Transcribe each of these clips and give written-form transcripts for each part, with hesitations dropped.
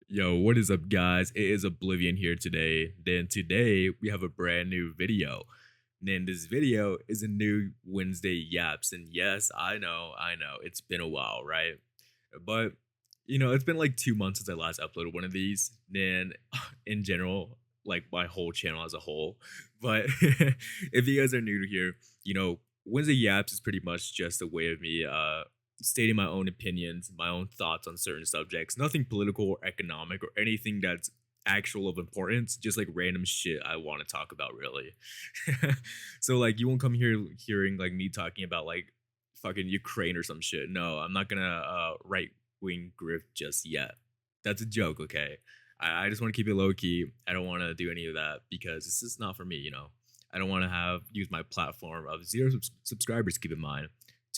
Yo, what is up, guys? It is Oblivion here today. Then today we have a brand new video. And then this video is a new Wednesday Yaps. And yes, I know, it's been a while, right? But it's been like 2 months since I last uploaded one of these. Then in general, like my whole channel as a whole. But if you guys are new to here, Wednesday Yaps is pretty much just a way of me stating my own opinions, my own thoughts on certain subjects. Nothing political or economic or anything that's actual of importance, just like random shit I want to talk about really. So like you won't come here hearing like me talking about like fucking Ukraine or some shit. No, I'm not gonna right wing grift just yet. That's a joke, okay? I just want to keep it low key. I don't want to do any of that because it's just not for me. I don't want to have use my platform of zero subscribers. Keep in mind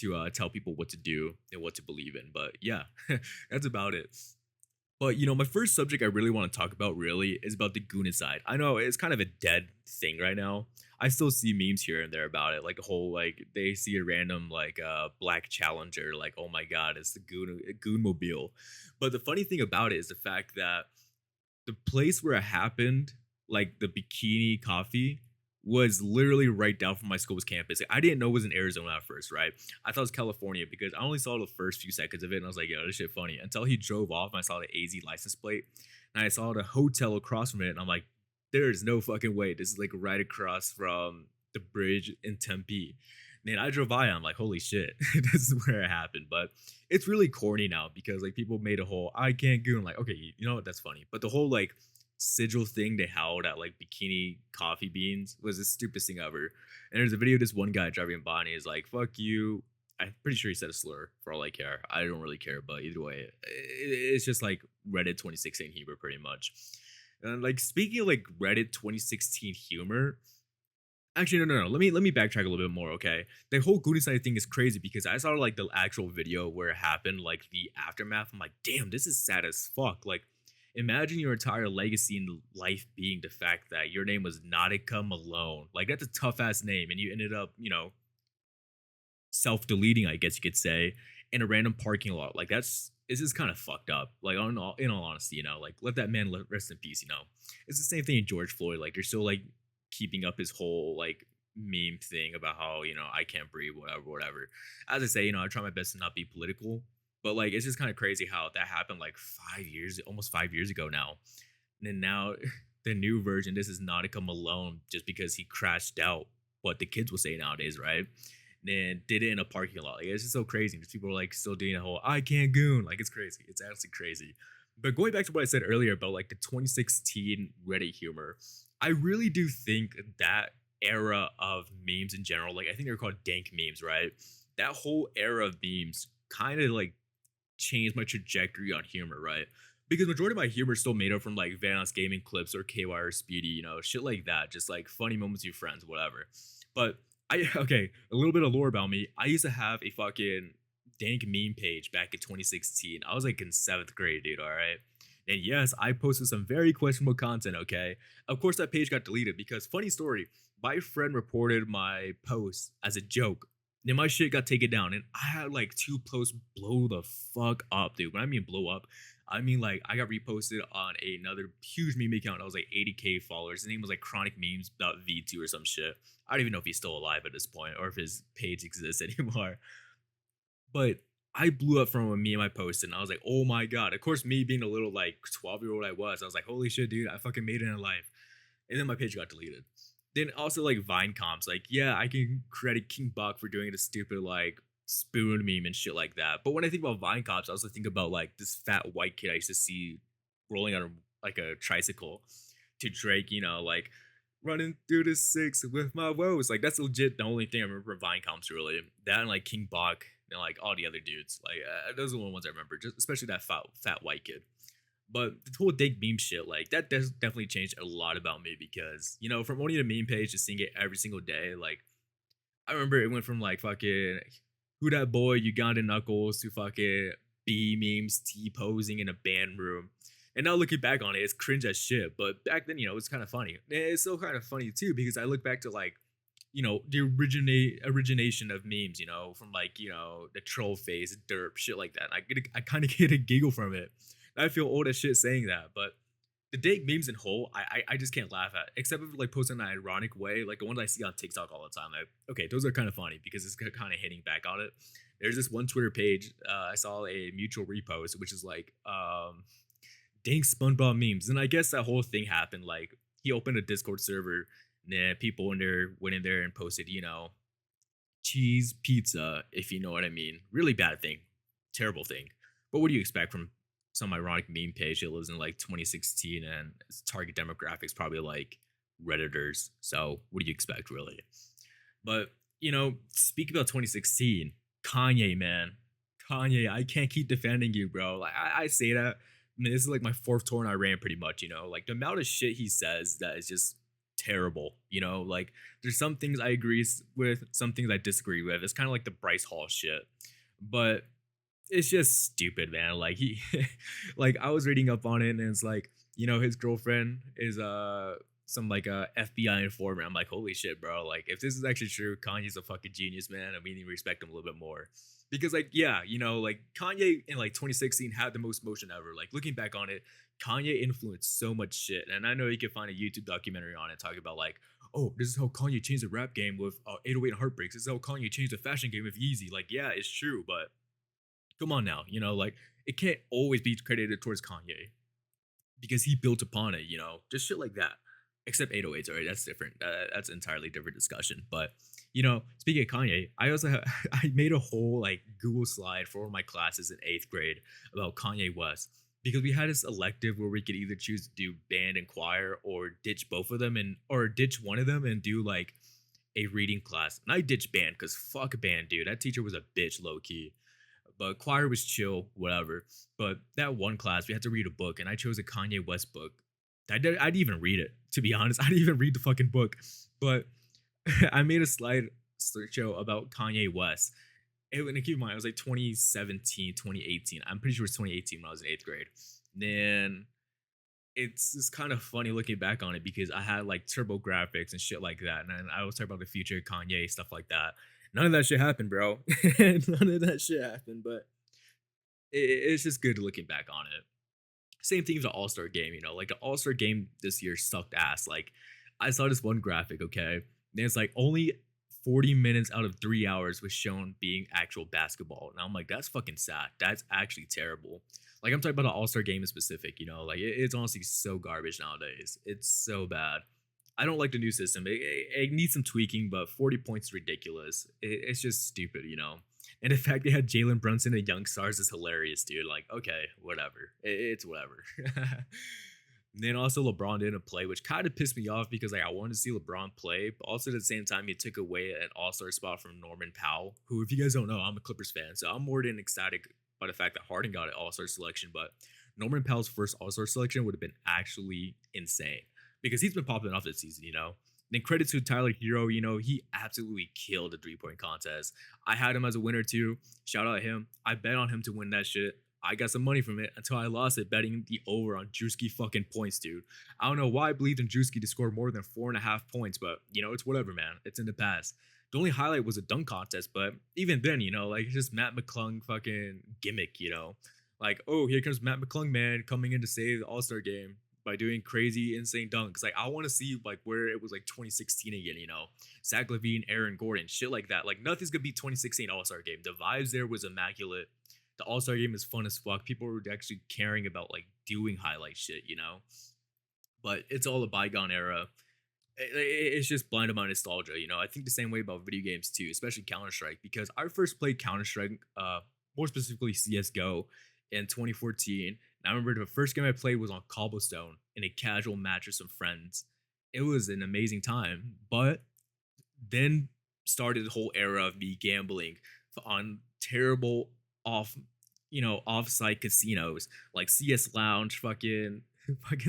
to tell people what to do and what to believe in. But yeah, that's about it. But my first subject I really want to talk about really is about the Goonicide. I know it's kind of a dead thing right now. I still see memes here and there about it, like a whole like they see a random like black Challenger, like oh my god, it's the Goon mobile. But the funny thing about it is the fact that the place where it happened, like the Bikini Coffee, was literally right down from my school's campus. Like, I didn't know it was in Arizona at first, right? I thought it was California because I only saw the first few seconds of it and I was like, yo, this shit funny. Until he drove off and I saw the AZ license plate and I saw the hotel across from it and I'm like, there's no fucking way. This is like right across from the bridge in Tempe. And then I drove by and I'm like, holy shit, this is where it happened. But it's really corny now because like people made a whole I can't goon. Like, okay, you know what? That's funny. But the whole like sigil thing they held at like Bikini Coffee Beans was the stupidest thing ever. And there's a video of this one guy driving by and he's like, fuck you. I'm pretty sure he said a slur for all I care. I don't really care, but either way, it's just like Reddit 2016 humor pretty much. And like speaking of like Reddit 2016 humor, actually, no. Let me backtrack a little bit more, okay? The whole Goonies side thing is crazy because I saw like the actual video where it happened, like the aftermath. I'm like, damn, this is sad as fuck. Like, imagine your entire legacy in life being the fact that your name was Nautica Malone. Like, that's a tough ass name, and you ended up, self-deleting, I guess you could say, in a random parking lot. Like, this is kind of fucked up. Like, in all honesty, like let that man rest in peace. It's the same thing in George Floyd. Like, you're still like keeping up his whole like meme thing about how I can't breathe, whatever. As I say, I try my best to not be political, but like it's just kind of crazy how that happened like 5 years, almost 5 years ago now, and then now the new version. This is Nautica Malone just because he crashed out. What the kids will say nowadays, right? And then did it in a parking lot. Like, it's just so crazy. Just people are like still doing a whole "I can't goon." Like it's crazy. It's absolutely crazy. But going back to what I said earlier about like the 2016 Reddit humor, I really do think that era of memes in general, like I think they're called dank memes, right? That whole era of memes kind of like changed my trajectory on humor, right? Because majority of my humor is still made up from like Vanoss gaming clips or KY or Speedy, shit like that, just like funny moments with your friends, whatever. But I okay, a little bit of lore about me. I used to have a fucking dank meme page back in 2016. I was like in seventh grade, dude. All right. And yes, I posted some very questionable content. Okay. Of course, that page got deleted because, funny story, my friend reported my post as a joke. Then my shit got taken down, and I had like two posts blow the fuck up, dude. When I mean blow up, I mean like I got reposted on another huge meme account. I was like 80K followers. His name was like Chronic Memes.v2 or some shit. I don't even know if he's still alive at this point or if his page exists anymore. But I blew up from me and my post, and I was like, oh my god. Of course, me being a little like 12-year-old I was like, holy shit, dude, I fucking made it in life. And then my page got deleted. Then also like Vine comps, like, yeah, I can credit King Buck for doing the stupid like spoon meme and shit like that. But when I think about Vine comps, I also think about like this fat white kid I used to see rolling on like a tricycle to Drake, like running through the six with my woes. Like that's legit the only thing I remember Vine comps really. That and like King Bach and like all the other dudes. Like those are the ones I remember, just especially that fat white kid. But the whole dank meme shit, like that does definitely changed a lot about me because from owning a meme page to seeing it every single day, like I remember it went from like fucking who that boy Ugandan Knuckles to fucking B memes T posing in a band room. And now looking back on it, it's cringe as shit. But back then, it's kind of funny. And it's still kind of funny too because I look back to like the origination of memes, from like the troll phase, derp shit like that. And I kind of get a giggle from it. I feel old as shit saying that, but the dank memes in whole, I just can't laugh at, except if like posted in an ironic way, like the ones I see on TikTok all the time. Like, okay, those are kind of funny because it's kind of hitting back on it. There's this one Twitter page I saw a mutual repost, which is like dank SpongeBob memes, and I guess that whole thing happened. Like he opened a Discord server, and then people in there went in there and posted, cheese pizza, if you know what I mean. Really bad thing, terrible thing. But what do you expect from some ironic meme page that lives in like 2016 and its target demographics probably like redditors? So what do you expect really? But speaking about 2016, Kanye, man, Kanye, I can't keep defending you, bro. Like I say that. I mean, this is like my fourth tour in Iran, pretty much. Like the amount of shit he says that is just terrible. Like there's some things I agree with, some things I disagree with. It's kind of like the Bryce Hall shit, but it's just stupid, man. Like he, like I was reading up on it, and it's like his girlfriend is some like a FBI informant. I'm like, holy shit, bro. Like if this is actually true, Kanye's a fucking genius, man, and we need to respect him a little bit more. Because like yeah, like Kanye in like 2016 had the most motion ever. Like looking back on it, Kanye influenced so much shit, and I know you can find a YouTube documentary on it talking about like, oh, this is how Kanye changed the rap game with 808 and Heartbreaks. This is how Kanye changed the fashion game with Yeezy. Like yeah, it's true, but come on now, like it can't always be credited towards Kanye because he built upon it, just shit like that. Except 808s, all right, that's different. That's an entirely different discussion. But speaking of Kanye, I also I made a whole like Google slide for all my classes in 8th grade about Kanye West because we had this elective where we could either choose to do band and choir or ditch both of them and or ditch one of them and do like a reading class. And I ditched band because fuck band, dude. That teacher was a bitch, low key. But choir was chill, whatever. But that one class, we had to read a book, and I chose a Kanye West book. I didn't even read it, to be honest. I didn't even read the fucking book. But I made a show about Kanye West. And keep in mind, it was like 2017, 2018. I'm pretty sure it was 2018 when I was in 8th grade. Then it's just kind of funny looking back on it because I had like turbo graphics and shit like that. And then I was talking about the future of Kanye, stuff like that. None of that shit happened, bro. None of that shit happened, but it's just good looking back on it. Same thing with the All Star game, like the All Star game this year sucked ass. Like, I saw this one graphic, okay? And it's like only 40 minutes out of 3 hours was shown being actual basketball. And I'm like, that's fucking sad. That's actually terrible. Like, I'm talking about the All Star game in specific, like it's honestly so garbage nowadays. It's so bad. I don't like the new system. It needs some tweaking, but 40 points is ridiculous. It's just stupid. And the fact they had Jalen Brunson and Young Stars is hilarious, dude. Like, okay, whatever. It's whatever. And then also LeBron didn't play, which kind of pissed me off because like I wanted to see LeBron play, but also at the same time he took away an All-Star spot from Norman Powell, who, if you guys don't know, I'm a Clippers fan, so I'm more than ecstatic by the fact that Harden got an All-Star selection. But Norman Powell's first All-Star selection would have been actually insane because he's been popping off this season. Then credit to Tyler Hero, he absolutely killed the 3-point contest. I had him as a winner too. Shout out him. I bet on him to win that shit. I got some money from it until I lost it betting the over on Drewski fucking points, dude. I don't know why I believed in Drewski to score more than 4.5 points, but it's whatever, man. It's in the past. The only highlight was a dunk contest, but even then, like it's just Matt McClung fucking gimmick. Like, oh, here comes Matt McClung, man, coming in to save the All-Star game by doing crazy, insane dunks. Like, I want to see like where it was like 2016 again. Zach LaVine, Aaron Gordon, shit like that. Like, nothing's gonna be 2016 All-Star game. The vibes there was immaculate. The All-Star game is fun as fuck. People were actually caring about like doing highlight shit. But it's all a bygone era. It's just blinded by nostalgia. I think the same way about video games too, especially Counter-Strike, because I first played Counter-Strike, more specifically CS:GO, in 2014. And I remember the first game I played was on Cobblestone in a casual match with some friends. It was an amazing time, but then started the whole era of me gambling on terrible off-site casinos like CS Lounge, fucking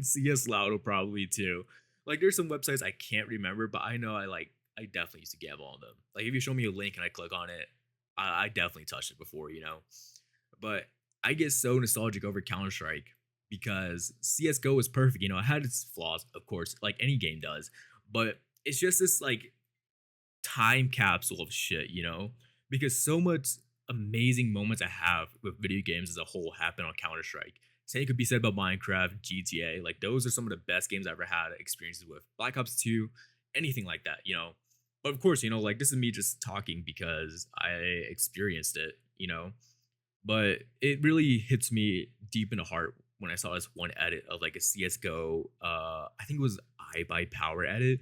CS Loud probably too. Like there's some websites I can't remember, but I know I definitely used to gamble on them. Like if you show me a link and I click on it, I definitely touched it before. But I get so nostalgic over Counter Strike because CS:GO was perfect. It had its flaws, of course, like any game does, but it's just this like time capsule of shit. Because so much amazing moments I have with video games as a whole happen on Counter Strike. Same could be said about Minecraft, GTA. Like those are some of the best games I've ever had experiences with. Black Ops 2, anything like that, you know. But of course, like this is me just talking because I experienced it, But it really hits me deep in the heart when I saw this one edit of like a CS:GO. I think it was iBuyPower edit.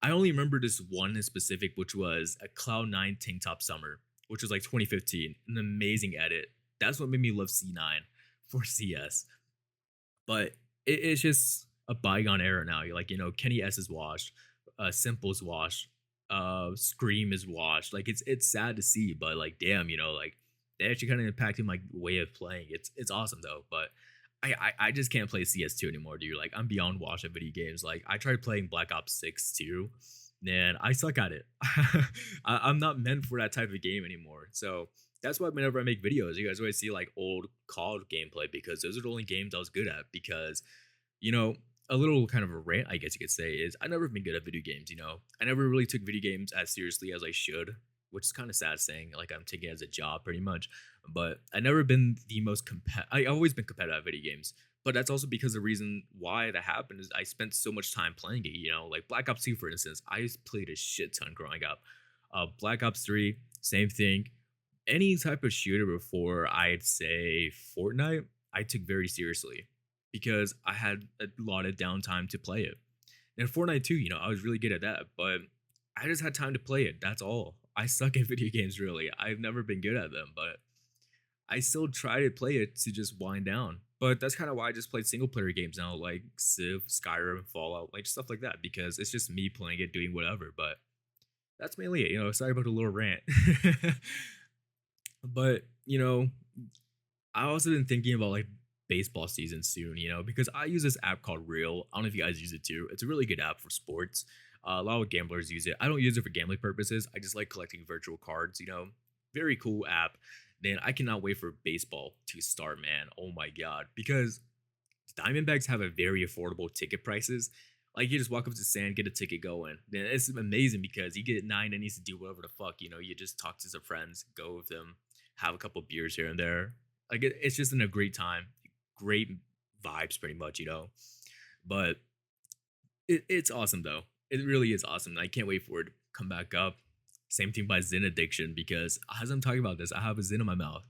I only remember this one in specific, which was a Cloud9 Tank Top Summer, which was like 2015. An amazing edit. That's what made me love C9 for CS. But it's just a bygone era now. You're like, Kenny S is washed, Simple's washed, Scream is washed. Like it's sad to see, but like damn, like they actually kind of impacted my way of playing. It's awesome though, but I just can't play CS2 anymore, dude. Like I'm beyond washed at video games. Like I tried playing Black Ops 6 too, and I suck at it. I'm not meant for that type of game anymore. So that's why whenever I make videos, you guys always see like old COD gameplay because those are the only games I was good at. Because, you know, a little kind of a rant, I guess you could say, is I never been good at video games. I never really took video games as seriously as I should, which is kind of sad saying. Like I'm taking it as a job pretty much, but I never been the most I always been competitive at video games. But that's also because the reason why that happened is I spent so much time playing it. Like Black Ops 2, for instance, I just played a shit ton growing up. Black Ops 3, same thing. Any type of shooter before I'd say Fortnite, I took very seriously because I had a lot of downtime to play it. And Fortnite too, I was really good at that, but I just had time to play it. That's all. I suck at video games, really. I've never been good at them, but I still try to play it to just wind down. But that's kind of why I just played single player games now, like Civ, Skyrim, Fallout, like stuff like that, because it's just me playing it, doing whatever. But that's mainly it. Sorry about the little rant. But, I also been thinking about like baseball season soon, because I use this app called Real. I don't know if you guys use it too. It's a really good app for sports. A lot of gamblers use it. I don't use it for gambling purposes. I just like collecting virtual cards, Very cool app. Then I cannot wait for baseball to start, man. Oh my God. Because Diamondbacks have a very affordable ticket prices. Like you just walk up to Sand, get a ticket going. Then it's amazing because you get 9 innings to do whatever the fuck. You just talk to some friends, go with them, have a couple beers here and there. Like it's just in a great time, great vibes, pretty much. But it's awesome though. It really is awesome. I can't wait for it to come back up. Same thing by Zin addiction because as I'm talking about this, I have a Zin in my mouth.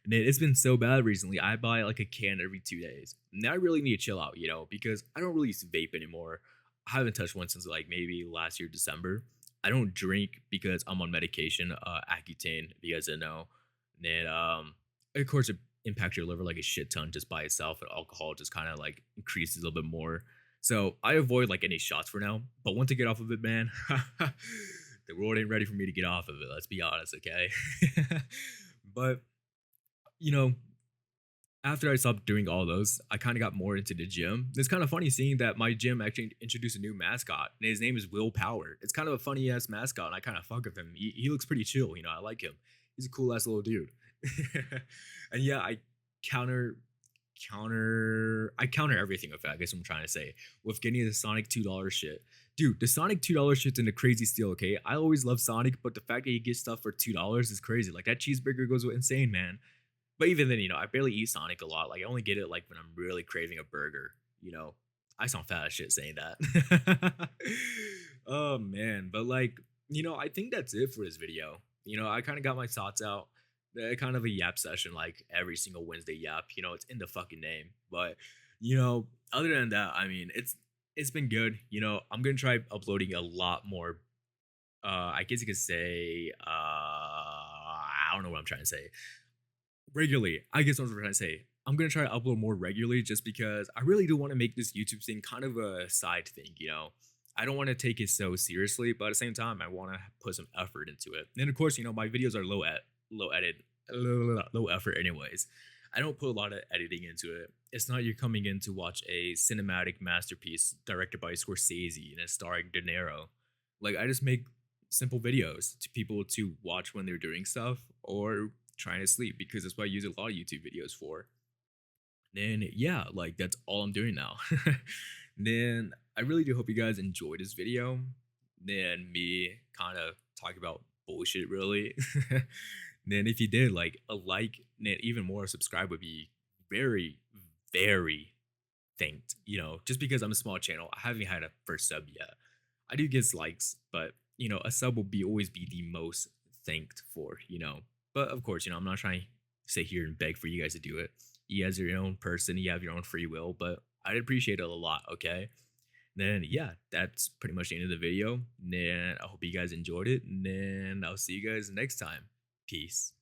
And it's been so bad recently. I buy like a can every 2 days. Now I really need to chill out, because I don't really use to vape anymore. I haven't touched one since like maybe last year, December. I don't drink because I'm on medication, Accutane, if you guys didn't know. And of course, it impacts your liver like a shit ton just by itself. And alcohol just kind of like increases a little bit more. So I avoid like any shots for now. But once I get off of it, man, the world ain't ready for me to get off of it. Let's be honest, okay? But you know, after I stopped doing all those, I kind of got more into the gym. It's kind of funny seeing that my gym actually introduced a new mascot, and his name is Will Power. It's kind of a funny ass mascot, and I kind of fuck with him. He looks pretty chill, I like him. He's a cool ass little dude. And yeah, I counter I counter everything with that. I guess what I'm trying to say with getting the Sonic $2 shit. Dude, the Sonic $2 shit's in a crazy steal, okay? I always love Sonic, but the fact that you get stuff for $2 is crazy. Like that cheeseburger goes insane, man. But even then, I barely eat Sonic a lot. Like I only get it like when I'm really craving a burger. I sound fat as shit saying that. Oh man, but like, I think that's it for this video. I kind of got my thoughts out. Kind of a yap session, like every single Wednesday yap. It's in the fucking name. But other than that, I mean, it's been good. I'm gonna try uploading a lot more. I guess you could say. I don't know what I'm trying to say regularly. I guess what I'm trying to say. I'm gonna try to upload more regularly just because I really do want to make this YouTube thing kind of a side thing, I don't want to take it so seriously, but at the same time, I want to put some effort into it. And of course, my videos are low effort anyways. I don't put a lot of editing into it. It's not you're coming in to watch a cinematic masterpiece directed by Scorsese and starring De Niro. Like I just make simple videos to people to watch when they're doing stuff or trying to sleep because that's what I use a lot of YouTube videos for. Then yeah, like that's all I'm doing now. Then I really do hope you guys enjoyed this video. Then me kind of talk about bullshit really. Then if you did, like a like and even more subscribe would be very, very thanked. Just because I'm a small channel, I haven't had a first sub yet. I do get likes, but a sub will be always be the most thanked for. But of course, I'm not trying to sit here and beg for you guys to do it. You guys are your own person, you have your own free will, but I'd appreciate it a lot, okay? Then yeah, that's pretty much the end of the video. And then I hope you guys enjoyed it. And then I'll see you guys next time. Peace.